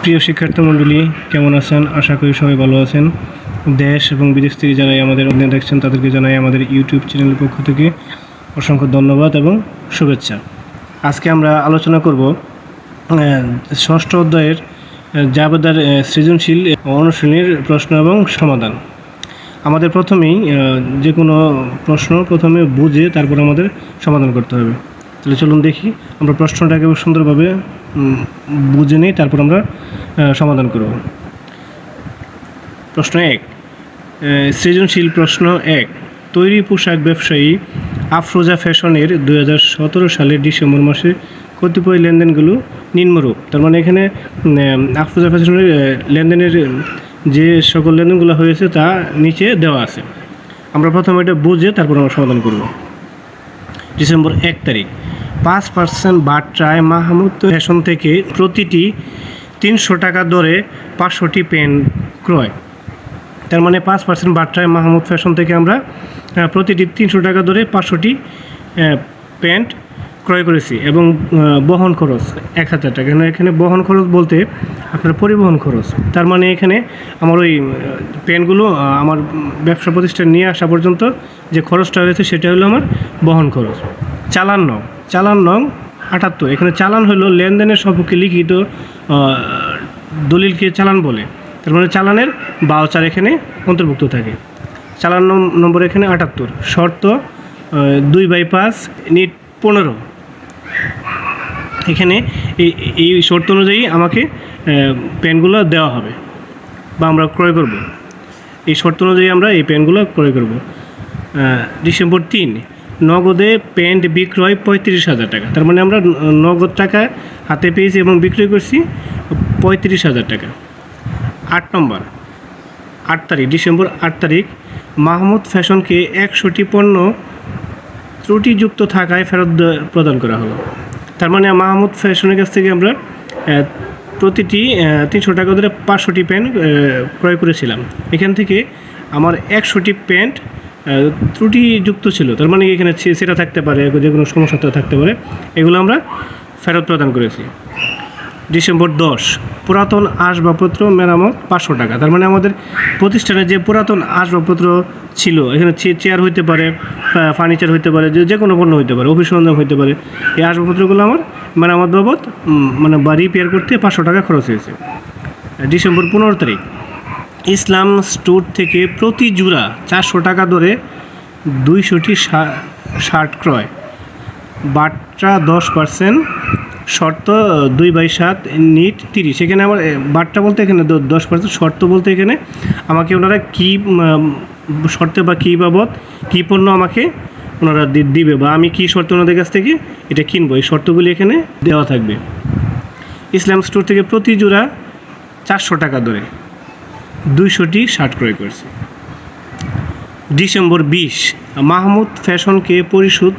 প্রিয় শিক্ষার্থী মণ্ডলী, কেমন আছেন? আশা করি সবাই ভালো আছেন। দেশ এবং বিদেশ থেকে জানাই আমাদের দেখছেন তাদেরকে জানাই আমাদের ইউটিউব চ্যানেলের পক্ষ থেকে অসংখ্য ধন্যবাদ এবং শুভেচ্ছা। আজকে আমরা আলোচনা করব ষষ্ঠ অধ্যায়ের জাবেদার সৃজনশীল অনুশীলনীর প্রশ্ন এবং সমাধান। আমাদের প্রথমেই যে কোনো প্রশ্ন প্রথমে বুঝে তারপর আমাদের সমাধান করতে হবে। তাহলে চলুন দেখি, আমরা প্রশ্নটাকে সুন্দরভাবে বুঝে নিই, তারপর আমরা সমাধান করব। প্রশ্ন 1, সৃজনশীল প্রশ্ন 1। তৈরি পোশাক ব্যবসায়ী আফরোজা ফ্যাশনের 2017 সালের ডিসেম্বর মাসে কতিপয় লেনদেনগুলো নিম্নরূপ। তার মানে এখানে আফরোজা ফ্যাশনের লেনদেনের যে সকল লেনদেনগুলো হয়েছে তা নিচে দেওয়া আছে। আমরা প্রথমে এটা বুঝে তারপর আমরা সমাধান করব। ডিসেম্বর 1 তারিখ 5% বাট্রায় মাহমুদ ফ্যাশন থেকে প্রতিটি 300 টাকা দরে 500টি পেন ক্রয়। তার মানে 5% বাট্রায় মাহমুদ ফ্যাশন থেকে আমরা প্রতিটি 300 টাকা দরে 500টি প্যান্ট ক্রয় করেছি এবং বহন খরচ 1000 টাকা। এখানে বহন খরচ বলতে আপনার পরিবহন খরচ। তার মানে এখানে আমার ওই পেনগুলো আমার ব্যবসা প্রতিষ্ঠান নিয়ে আসা পর্যন্ত যে খরচটা হয়েছে সেটা হলো আমার বহন খরচ। চালান নং 78। এখানে চালান হলো লেনদেনের সপক্ষে লিখিত দলিলকে চালান বলে। তার মানে চালানের বাউচার এখানে অন্তর্ভুক্ত থাকে। চালান নম্বর এখানে 78। শর্ত 2/5 নিট 15। এখানে এই শর্ত অনুযায়ী আমাকে পেনগুলো দেওয়া হবে বা আমরা ক্রয় করব। এই শর্ত অনুযায়ী আমরা এই পেনগুলো ক্রয় করব। ডিসেম্বর 3, নগদে প্যান্ট বিক্রয় 35,000 টাকা। তার মানে আমরা নগদ টাকা হাতে পেয়েছি এবং বিক্রয় করছি 35,000 টাকা। 8 তারিখ ডিসেম্বর 8 তারিখ মাহমুদ ফ্যাশনকে 100টি পণ্য ত্রুটিযুক্ত থাকায় ফেরত প্রদান করা হলো। তার মানে মাহমুদ ফ্যাশনের কাছ থেকে আমরা প্রতিটি 300 টাকা ধরে 500টি প্যান্ট ক্রয় করেছিলাম। এখান থেকে আমার 100টি প্যান্ট ত্রুটিযুক্ত ছিল। তার মানে এখানে সেটা থাকতে পারে, যে কোনো সমস্যা থাকতে পারে, এগুলো আমরা ফেরত প্রদান করেছি। ডিসেম্বর 10, পুরাতন আসবাবপত্র মেরামত 500 টাকা। তার মানে আমাদের প্রতিষ্ঠানে যে পুরাতন আসবাবপত্র ছিল, এখানে চেয়ার হইতে পারে, ফার্নিচার হইতে পারে, যে কোনো পণ্য হইতে পারে, অফিস সরঞ্জাম হইতে পারে, এই আসবাবপত্রগুলো আমার মেরামত বাবদ মানে বা রিপেয়ার করতে 500 টাকা খরচ হয়েছে। ডিসেম্বর 15 তারিখ ইসলাম স্টোর থেকে প্রতি জোড়া 400 টাকা ধরে 200টি শার্ট ক্রয়। বাট্রা 10%, শর্ত 2/7 নিট 30। এখানে আমার বাট্রা বলতে এখানে 10%, শর্ত বলতে এখানে আমাকে ওনারা কী শর্তে বা কী বাবদ কী পণ্য আমাকে ওনারা দিবে বা আমি কী শর্ত ওনাদের কাছ থেকে এটা কিনবো, এই শর্তগুলি এখানে দেওয়া থাকবে। ইসলাম স্টোর থেকে প্রতি জোড়া 400 টাকা ধরে 200টি শার্ট ক্রয় করছে। ডিসেম্বর 20, মাহমুদ ফ্যাশনকে পরিশোধ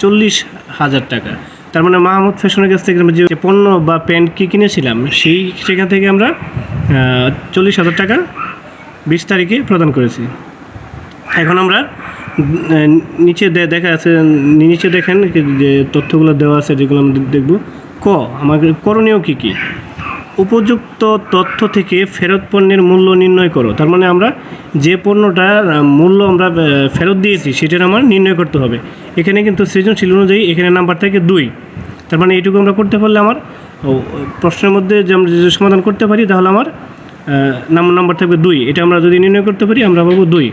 40,000 টাকা। তার মানে মাহমুদ ফ্যাশনের কাছ থেকে আমরা যে পণ্য বা প্যান্ট কিনেছিলাম সেখান থেকে আমরা 40,000 টাকা 20 তারিখে প্রদান করেছি। এখন আমরা নিচে দেখা আছে, নিচে দেখেন যে তথ্যগুলো দেওয়া আছে, যেগুলো আমরা দেখব। আমাদের করণীয় কী? উপযুক্ত তথ্য থেকে ফেরত পণ্যের মূল্য নির্ণয় করো। তার মানে আমরা যে পণ্যটার মূল্য আমরা ফেরত দিয়েছি সেটার আমার নির্ণয় করতে হবে। এখানে কিন্তু সৃজনশীল অনুযায়ী এখানে নাম্বার থাকে 2। তার মানে এইটুকু আমরা করতে পারলে আমার প্রশ্নের মধ্যে যে আমরা যদি সমাধান করতে পারি তাহলে আমার নাম্বার থাকবে 2। এটা আমরা যদি নির্ণয় করতে পারি আমরা পাবো 2।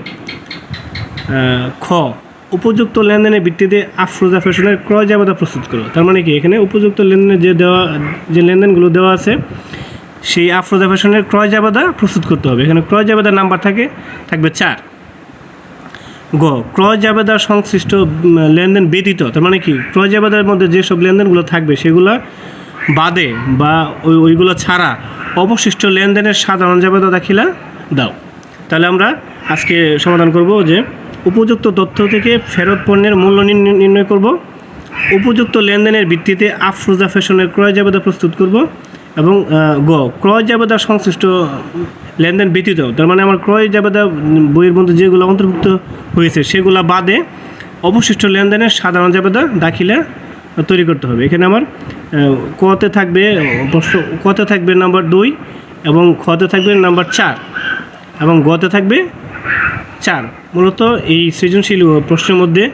উপযুক্ত লেনদেনের ভিত্তিতে আফরোজা ফ্যাশনের ক্রয় জাবেদা প্রস্তুত করো। তার মানে কি, এখানে উপযুক্ত লেনদেনে যে লেনদেনগুলো দেওয়া আছে সেই আফরোজা ফ্যাশনের ক্রয় জাবেদা প্রস্তুত করতে হবে। এখানে ক্রয় জাবেদার নাম্বার থাকবে 4। ক্রয় জাবেদার সংশ্লিষ্ট লেনদেন ব্যতীত। তার মানে কি, ক্রয় জাবেদার মধ্যে যেসব লেনদেনগুলো থাকবে সেগুলো বাদে বা ওইগুলো ছাড়া অবশিষ্ট লেনদেনের সাধারণ জাবেদা দাখিলা দাও। তাহলে আমরা আজকে সমাধান করব যে উপযুক্ত তথ্য থেকে ফেরত পণ্যের মূল্য নির্ণয় করব, উপযুক্ত লেনদেনের ভিত্তিতে আফরোজা ফ্যাশনের ক্রয় জাবেদা প্রস্তুত করব এবং ক্রয় জাবেদা সংশ্লিষ্ট লেনদেন ব্যতীত। তার মানে আমার ক্রয় জাবেদা বইয়ের মধ্যে যেগুলো অন্তর্ভুক্ত হয়েছে সেগুলো বাদে অবশিষ্ট লেনদেনের সাধারণ জাবেদা দাখিলা তৈরি করতে হবে। এখানে আমার কতে থাকবে প্রশ্ন, কতে থাকবে নাম্বার 2 এবং খতে থাকবে নাম্বার 4 এবং গতে থাকবে 4। মূলত এই সৃজনশীল প্রশ্নের মধ্যে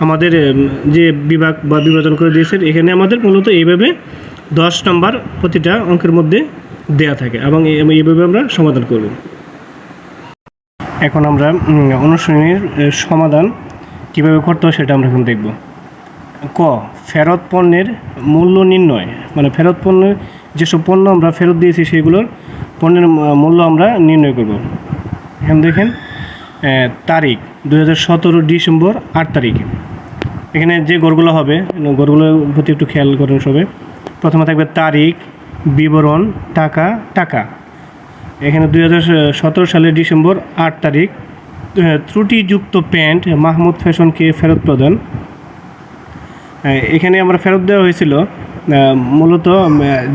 আমাদের যে বিভাগ বা বিভাজন করে দিয়েছেন, এখানে আমাদের মূলত এইভাবে 10 নম্বর প্রতিটা অঙ্কের মধ্যে দেয়া থাকে এবং এইভাবে আমরা সমাধান করব। এখন আমরা অনুশীলনীর সমাধান কীভাবে করতে হয় সেটা আমরা এখন দেখব। ক, ফেরত পণ্যের মূল্য নির্ণয়, মানে ফেরত পণ্যের যেসব পণ্য আমরা ফেরত দিয়েছি সেগুলোর পণ্যের মূল্য আমরা নির্ণয় করব। এখানে দেখেন তারিখ 2017 ডিসেম্বর 8 তারিখে। এখানে যে গড়গুলো হবে, গড়গুলোর প্রতি একটু খেয়াল করেন সবে। প্রথমে থাকবে তারিখ, বিবরণ, টাকা, টাকা। এখানে 2017 সালের ডিসেম্বর 8 তারিখ। ত্রুটিযুক্ত প্যান্ট মাহমুদ ফ্যাশনকে ফেরত প্রদান। এখানে আমরা ফেরত দেওয়া হয়েছিল মূলত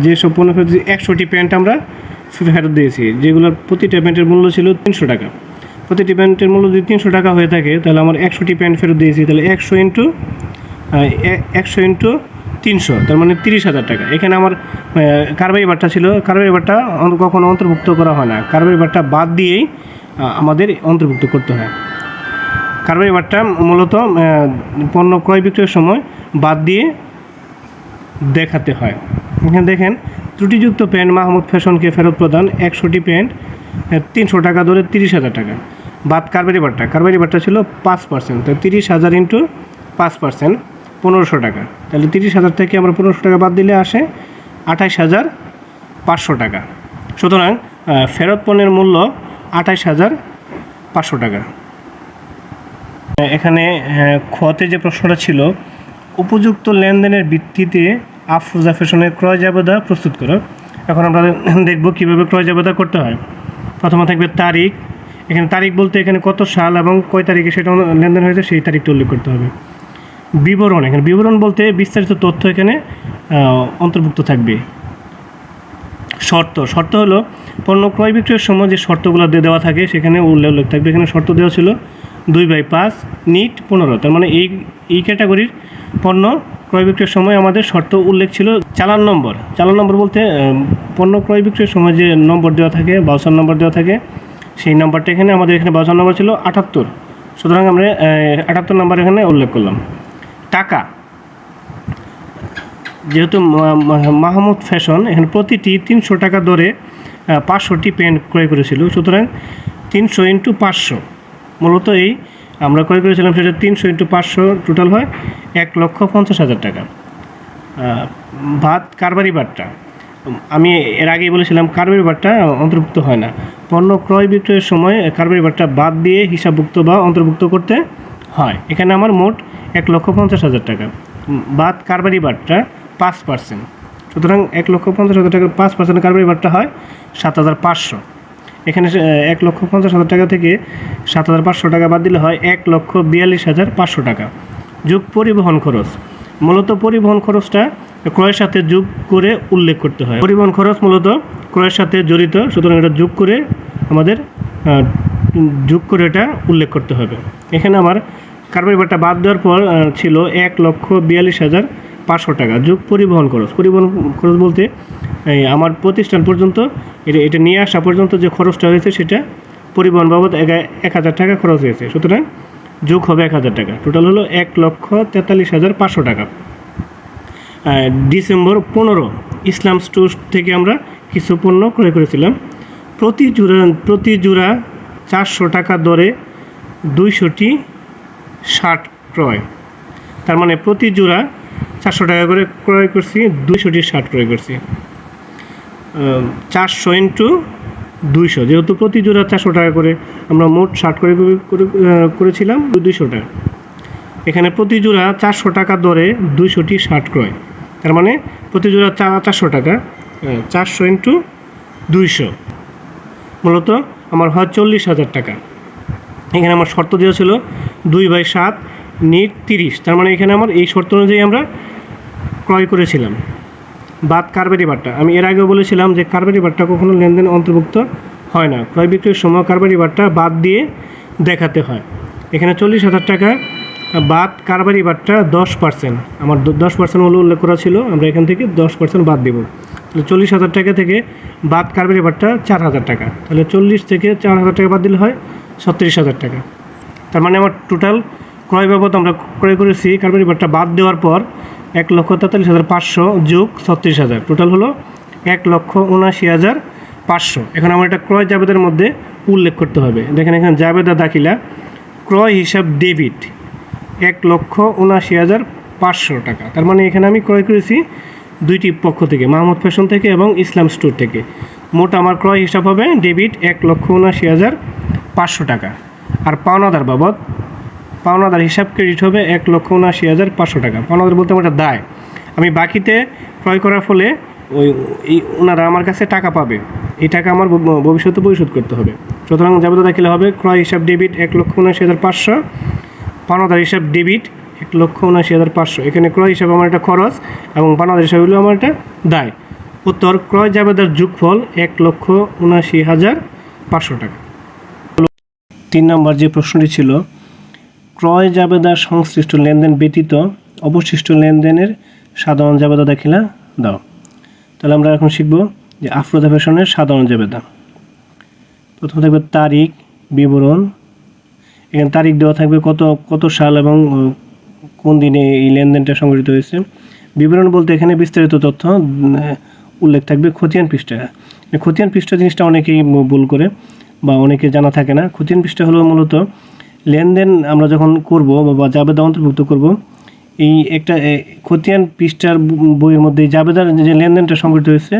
যেসব পণ্য ফেরত 100টি প্যান্ট আমরা ফেরত দিয়েছি, যেগুলোর প্রতিটা প্যান্টের মূল্য ছিল 300 টাকা। প্রতিটি প্যান্টের মূল্য যদি 300 টাকা হয়ে থাকে তাহলে আমার 100টি প্যান্ট ফেরত দিয়েছি, তাহলে 100 ইন্টু 300, তার মানে 30,000 টাকা। এখানে আমার কারবারি বাট্টা ছিল, কারবারি বাট্টা কখনো অন্তর্ভুক্ত করা হয় না, কারবারি বাট্টা বাদ দিয়েই আমাদের অন্তর্ভুক্ত করতে হয়। কারবারি বাট্টা মূলত পণ্য ক্রয় বিক্রয়ের সময় বাদ দিয়ে দেখাতে হয়। এখানে দেখেন ত্রুটিযুক্ত প্যান্ট মাহমুদ ফ্যাশনকে ফেরত প্রদান, 100টি প্যান্ট 300 টাকা ধরে 30,000 টাকা। বাদ কারবারি বাট্টা, কারবারি বাট্টা ছিল 5%, তো 30,000 ইন্টু 5% 1500 টাকা। তাহলে 30,000 থেকে আমরা 1500 টাকা বাদ দিলে আসে 28,500 টাকা। সুতরাং ফেরত পণ্যের মূল্য 28,500 টাকা। এখানে খতে যে প্রশ্নটা ছিল, উপযুক্ত লেনদেনের ভিত্তিতে আফরোজা ফ্যাশনের ক্রয় জাবেদা প্রস্তুত করো। এখন আমরা দেখব কীভাবে ক্রয় জাবেদা করতে হয়। প্রথমে থাকবে তারিখ। এখানে তারিখ বলতে এখানে কত সাল এবং কয় তারিখে সেটা লেনদেন হয়েছে সেই তারিখটা উল্লেখ করতে হবে। বিবরণ, এখানে বিবরণ বলতে বিস্তারিত তথ্য এখানে অন্তর্ভুক্ত থাকবে। শর্ত, শর্ত হলো পণ্য ক্রয় বিক্রয়ের সময় যে শর্তগুলো দেওয়া থাকে সেখানে উল্লেখ থাকবে। এখানে শর্ত দেওয়া ছিল 2/5 নিট 15, তার মানে এই ক্যাটাগরির পণ্য ক্রয় বিক্রয়ের সময় আমাদের শর্ত উল্লেখ ছিল। চালান নম্বর, চালান নম্বর বলতে পণ্য ক্রয় বিক্রয়ের সময় যে নম্বর দেওয়া থাকে, ভাউচার নম্বর দেওয়া থাকে, সেই নাম্বারটা এখানে আমাদের এখানে ভাউচার নম্বর ছিল 78, সুতরাং আমরা 78 নাম্বার এখানে উল্লেখ করলাম। টাকা, যেহেতু মাহমুদ ফ্যাশন এখানে প্রতিটি 300 টাকা দরে 500টি প্যান্ট ক্রয় করেছিল, সুতরাং 300 ইন্টু 500, মূলত এই আমরা ক্রয় করেছিলাম সেটা 300 ইন্টু 500 টোটাল হয় 1,50,000 টাকা। বাদ কারবারি বাট্টা, আমি এর আগেই বলেছিলাম কারবারি বাট্টা অন্তর্ভুক্ত হয় না, পণ্য ক্রয় বিক্রয়ের সময় কারবারি বাট্টা বাদ দিয়ে হিসাবভুক্ত বা অন্তর্ভুক্ত করতে হয়। এখানে আমার মোট 1,50,000 টাকা। বাদ কারবারি বাট্টা 5%, সুতরাং 1,50,000 টাকার 5% কারবারি বাট্টা হয় 7,500। এখানে 1,50,000 টাকা থেকে 7,500 টাকা বাদ দিলে হয় 1,42,500 টাকা। যোগ পরিবহন খরচ, মূলত পরিবহন খরচটা ক্রয়ের সাথে যোগ করে উল্লেখ করতে হয়। পরিবহন খরচ মূলত ক্রয়ের সাথে জড়িত, সুতরাং এটা যোগ করে আমাদের এটা উল্লেখ করতে হবে। এখানে আমার কারবারি বাট্টা বাদ দেওয়ার পর ছিল 1,42,500 টাকা যোগ পরিবহন খরচ। পরিবহন খরচ বলতে আমার প্রতিষ্ঠান পর্যন্ত এটা নিয়ে আসা পর্যন্ত যে খরচটা হয়েছে সেটা পরিবহন বাবদ 1,000 টাকা খরচ হয়েছে, সুতরাং যোগ হবে 1,000 টাকা, টোটাল হলো 1,43,500 টাকা। ডিসেম্বর 15 ইসলাম স্টোর থেকে আমরা কিছু পণ্য ক্রয় করেছিলাম। প্রতি জোড়া 400 টাকা দরে 200টি শার্ট ক্রয়, তার মানে প্রতি জোড়া 400 টাকা করে ক্রয় করছি, 200টি শার্ট ক্রয় করছি। 400 ইন্টু 200, যেহেতু প্রতি জোড়া 400 টাকা করে আমরা মোট শার্ট করেছিলাম 200 টাকা। এখানে প্রতি জোড়া 400 টাকা দরে 200টি শার্ট ক্রয়, তার মানে প্রতি জোড়া 400 টাকা, 400 ইন্টু 200 মূলত আমার হয় 40,000 টাকা। এখানে আমার শর্ত দেওয়া ছিল 2/7 নিট 30, তার মানে এখানে আমার এই শর্ত অনুযায়ী আমরা ক্রয় করেছিলাম। বাদ কারবারি বাট্টা, আমি এর আগেও বলেছিলাম যে কারবারি বাট্টা কখনো লেনদেন অন্তর্ভুক্ত হয় না, ক্রয় বিক্রয়ের সময় কারবারি বাট্টা বাদ দিয়ে দেখাতে হয়। এখানে 40,000 টাকা বাদ কারবারি বাদটা 10%, আমার 10% মূল্য উল্লেখ করা ছিল, আমরা এখান থেকে 10% বাদ দেবো। তাহলে 40,000 টাকা থেকে বাদ কারবারি বাদটা 4,000 টাকা, তাহলে 40 থেকে 4,000 টাকা বাদ দিলে হয় 36,000 টাকা। তার মানে আমার টোটাল ক্রয় বাবদ আমরা ক্রয় করেছি কারবারি বাদটা বাদ দেওয়ার পর 1,43,500 যোগ 36,000, টোটাল হলো 1,79,500। এখন আমার এটা ক্রয় জাবেদার মধ্যে উল্লেখ করতে হবে। দেখেন এখানে জাবেদা দাখিলা ক্রয় হিসাব ডেবিট 1,79,500 টাকা। তার মানে এখানে আমি ক্রয় করেছি দুইটি পক্ষ থেকে, মাহমুদ ফ্যাশন থেকে এবং ইসলাম স্টোর থেকে। মোট আমার ক্রয় হিসাব হবে ডেবিট 1,79,500 টাকা। আর পাওনাদার বাবদ পাওনাদার হিসাব ক্রেডিট হবে 1,79,500 টাকা। পাওনাদার বলতে আমার দায়, আমি বাকিতে ক্রয় করার ফলে ওনারা আমার কাছে টাকা পাবে, এই টাকা আমার ভবিষ্যতে পরিশোধ করতে হবে। সুতরাং জাবেদা দাখিলা হবে ক্রয় হিসাব ডেবিট 1,79,500, পাওনাদার হিসাব ডেবিট 1,79,500। এখানে ক্রয় হিসাব আমার একটা খরচ এবং পাওনাদার হিসাব হলো আমার একটা দায়। উত্তর ক্রয় জাবেদার যোগফল 1,79,500 টাকা। 3 নম্বর যে প্রশ্নটি ছিল, ক্রয় জাবেদার সংশ্লিষ্ট লেনদেন ব্যতীত অবশিষ্ট লেনদেনের সাধারণ জাবেদা দাখিলা দাও। তাহলে আমরা এখন শিখব যে আফরোজা ফ্যাশনের সাধারণ জাবেদা। প্রথমে থাকবে তারিখ, বিবরণ, এখানে তারিখ দেওয়া থাকবে কত সাল এবং কোন দিনে এই লেনদেনটা সংঘটিত হয়েছে। বিবরণ বলতে এখানে বিস্তারিত তথ্য উল্লেখ থাকবে। খতিয়ান পৃষ্ঠা, খতিয়ান পৃষ্ঠা জিনিসটা অনেকেই ভুল করে বা অনেকে জানা থাকে না। খতিয়ান পৃষ্ঠা হলো মূলত লেনদেন আমরা যখন করব বা জাবেদা অন্তর্ভুক্ত করব, এই একটা খতিয়ান পৃষ্ঠার বইয়ের মধ্যে জাবেদার যে লেনদেনটা সংঘটিত হয়েছে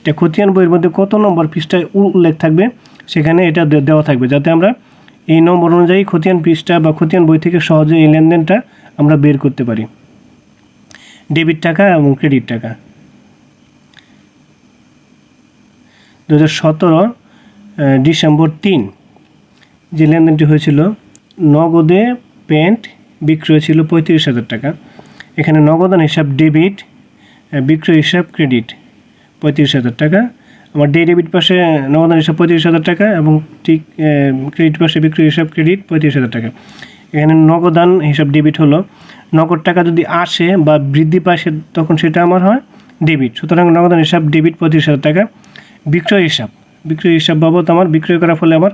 এটা খতিয়ান বইয়ের মধ্যে কত নম্বর পৃষ্ঠায় উল্লেখ থাকবে সেখানে এটা দেওয়া থাকবে, যাতে আমরা এই নম্বর অনুযায়ী খতিয়ান পৃষ্ঠা বা খতিয়ান বই থেকে সহজে এই লেনদেনটা আমরা বের করতে পারি। ডেবিট টাকা এবং ক্রেডিট টাকা। 2017 ডিসেম্বর 3 যে লেনদেনটি হয়েছিল, নগদে প্যান্ট বিক্রয় ছিল 35,000 টাকা। এখানে নগদান হিসাব ডেবিট, বিক্রয় হিসাব ক্রেডিট 35,000 টাকা। আমার ডেবিট পাশে নগদান হিসাব 35,000 টাকা এবং ঠিক ক্রেডিট পাশে বিক্রয় হিসাব ক্রেডিট 35,000 টাকা। এখানে নগদান হিসাব ডেবিট হলো নগদ টাকা যদি আসে বা বৃদ্ধি পায় তখন সেটা আমার হয় ডেবিট, সুতরাং নগদান হিসাব ডেবিট 35,000 টাকা। বিক্রয় হিসাব বাবদ আমার বিক্রয় করার ফলে আমার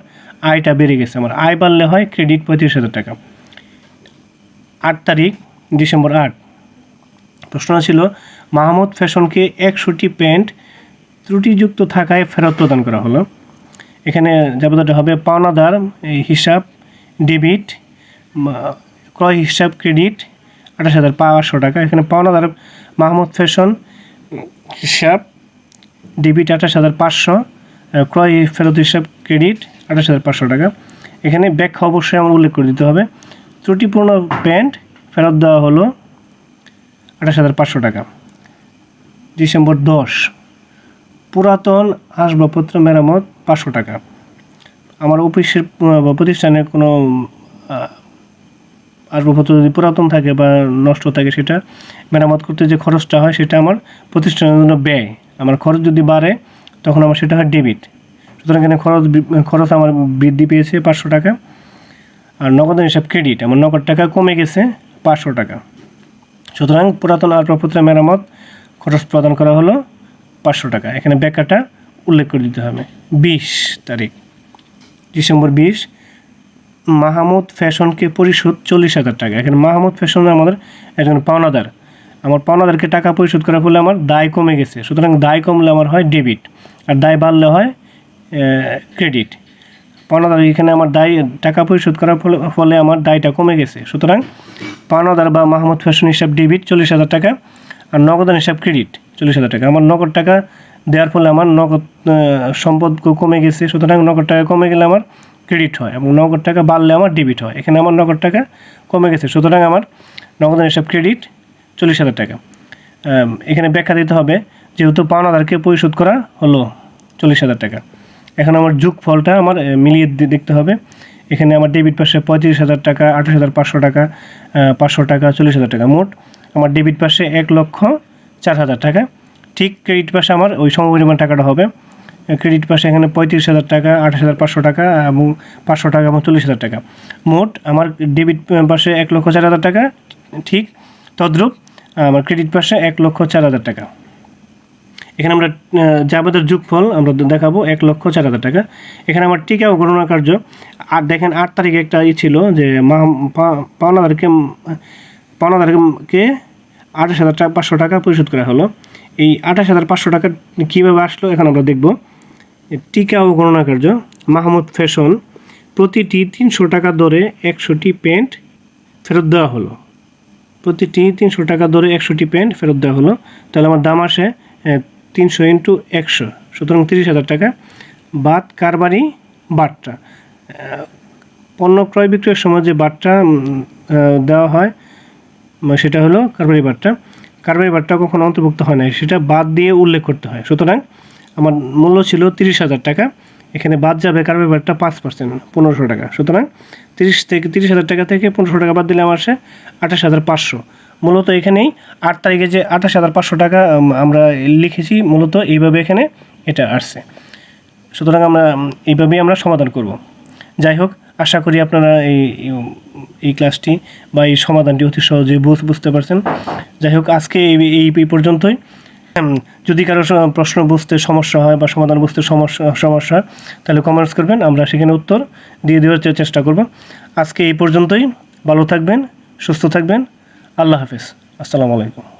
আয়টা বেড়ে গেছে, আমার আয় বাড়লে হয় ক্রেডিট 35,000 টাকা। 8 তারিখ ডিসেম্বর 8 প্রশ্ন ছিল মাহমুদ ফ্যাশনকে 100টি প্যান্ট ত্রুটিযুক্ত থাকায় ফেরত প্রদান করা হলো। এখানে জাবেদাটা হবে পাওনাদার হিসাব ডেবিট, ক্রয় হিসাব ক্রেডিট 28,500 টাকা। এখানে পাওনাদার মাহমুদ ফ্যাশন হিসাব ডেবিট 28,500, ক্রয় ফেরত হিসাব ক্রেডিট 28,500 টাকা। এখানে ব্যাখ্যা অবশ্যই আমার উল্লেখ করে দিতে হবে। ত্রুটিপূর্ণ প্যান্ট ফেরত দেওয়া হলো 28,500 টাকা। ডিসেম্বর 10 পুরাতন আসবাবপত্র মেরামত 500 টাকা। আমার অফিসের বা প্রতিষ্ঠানে কোনো আসবাবপত্র যদি পুরাতন থাকে বা নষ্ট থাকে সেটা মেরামত করতে যে খরচটা হয় সেটা আমার প্রতিষ্ঠানের জন্য ব্যয়। আমার খরচ যদি বাড়ে তখন আমার সেটা হয় ডেবিট, সুতরাং এখানে খরচ আমার বৃদ্ধি পেয়েছে 500 টাকা। আর নগদ হিসাব ক্রেডিট, আমার নগদ টাকা কমে গেছে 500 টাকা, সুতরাং পুরাতন আসবাবপত্রের মেরামত খরচ প্রদান করা হলো 500 টাকা। এখানে ব্যাখ্যাটা উল্লেখ করে দিতে হবে। 20 তারিখ ডিসেম্বর 20 মাহমুদ ফ্যাশনকে পরিশোধ 40,000 টাকা। এখানে মাহমুদ ফ্যাশন আমাদের একজন পাওনাদার, আমার পাওনাদারকে টাকা পরিশোধ করার ফলে আমার দায় কমে গেছে, সুতরাং দায় কমলে আমার হয় ডেবিট আর দায় বাড়লে হয় ক্রেডিট। পাওনাদার এখানে আমার দায় টাকা পরিশোধ করার ফলে আমার দায়টা কমে গেছে, সুতরাং পাওনাদার বা মাহমুদ ফ্যাশন হিসাব ডেবিট 40,000 টাকা আর নগদান হিসাব ক্রেডিট 40,000 টাকা। আমার নগদ টাকা দেওয়ার ফলে আমার নগদ সম্পদ কমে গেছে, সুতরাং নগদ টাকা কমে গেলে আমার ক্রেডিট হয় এবং নগদ টাকা বাড়লে আমার ডেবিট হয়। এখানে আমার নগদ টাকা কমে গেছে, সুতরাং আমার নগদান হিসাব ক্রেডিট 40,000 টাকা। এখানে ব্যাখ্যা দিতে হবে যেহেতু পাওনাদারকে পরিশোধ করা হলো 40,000 টাকা। এখন আমার যোগফলটা আমার মিলিয়ে দেখতে হবে। এখানে আমার ডেবিট পাশে 35,000 টাকা, 28,500 টাকা, 500 টাকা, 40,000 টাকা, মোট আমার ডেবিট পাশে 1,04,000 টাকা। ঠিক ক্রেডিট পাশে আমার ওই সমপরিমাণ টাকাটা হবে ক্রেডিট পাশে এখানে 35,000 টাকা, 28,500 টাকা এবং 500 টাকা এবং 40,000 টাকা। মোট আমার ডেবিট পাশে 1,04,000 টাকা, ঠিক তদ্রূপ আমার ক্রেডিট পাশে 1,04,000 টাকা। এখানে আমরা জাবেদার যোগফল আমরা দেখাবো 1,04,000 টাকা। এখানে আমার টিকা ও গণনা কার্য আর দেখেন 8 তারিখে একটা ছিল যে পাওনাদারকে 28,500 টাকা পরিশোধ করা হলো। এই 28,500 টাকা কীভাবে আসলো এখন আমরা দেখব। টিকা ও গণনা কার্য মাহমুদ ফ্যাশন প্রতিটি 300 টাকা দরে 100টি প্যান্ট ফেরত দেওয়া হলো। প্রতিটি 300 টাকা দরে 100টি প্যান্ট ফেরত দেওয়া হলো। তাহলে আমার দাম আসে 300 × 100, সুতরাং 30,000 টাকা। বাদ কারবারি বাট্টা, পণ্য ক্রয় বিক্রয়ের সময় যে বাট্টা দেওয়া হয় সেটা হলো কারবারি বাট্টা। কারবারি বাট্টা কখনো অন্তর্ভুক্ত হয় না, সেটা বাদ দিয়ে উল্লেখ করতে হয়। সুতরাং আমার মূল্য ছিল 30,000 টাকা, এখানে বাদ যাবে কারবারি বাট্টা 5%, 1500 টাকা। সুতরাং 30,000 টাকা থেকে 1500 টাকা বাদ দিলে আমার আসে 28,500। মূলত এখানেই 8 তারিখে যে 28,500 টাকা আমরা লিখেছি, মূলত এইভাবে এখানে এটা আসছে। সুতরাং আমরা এইভাবেই আমরা সমাধান করব। যাই হোক, আশা করি আপনারা এই ক্লাসটি বা এই সমাধানটি অতি সহজেই বুঝতে পারছেন। যাই হোক, আজকে এই পর্যন্তই। যদি কারো প্রশ্ন বুঝতে সমস্যা হয় বা সমাধান বুঝতে সমস্যা হয় তাহলে কমেন্টস করবেন, আমরা সেখানে উত্তর দিয়ে দেওয়ার চেষ্টা করব। আজকে এই পর্যন্তই। ভালো থাকবেন, সুস্থ থাকবেন। আল্লাহ হাফেজ। আসসালামু আলাইকুম।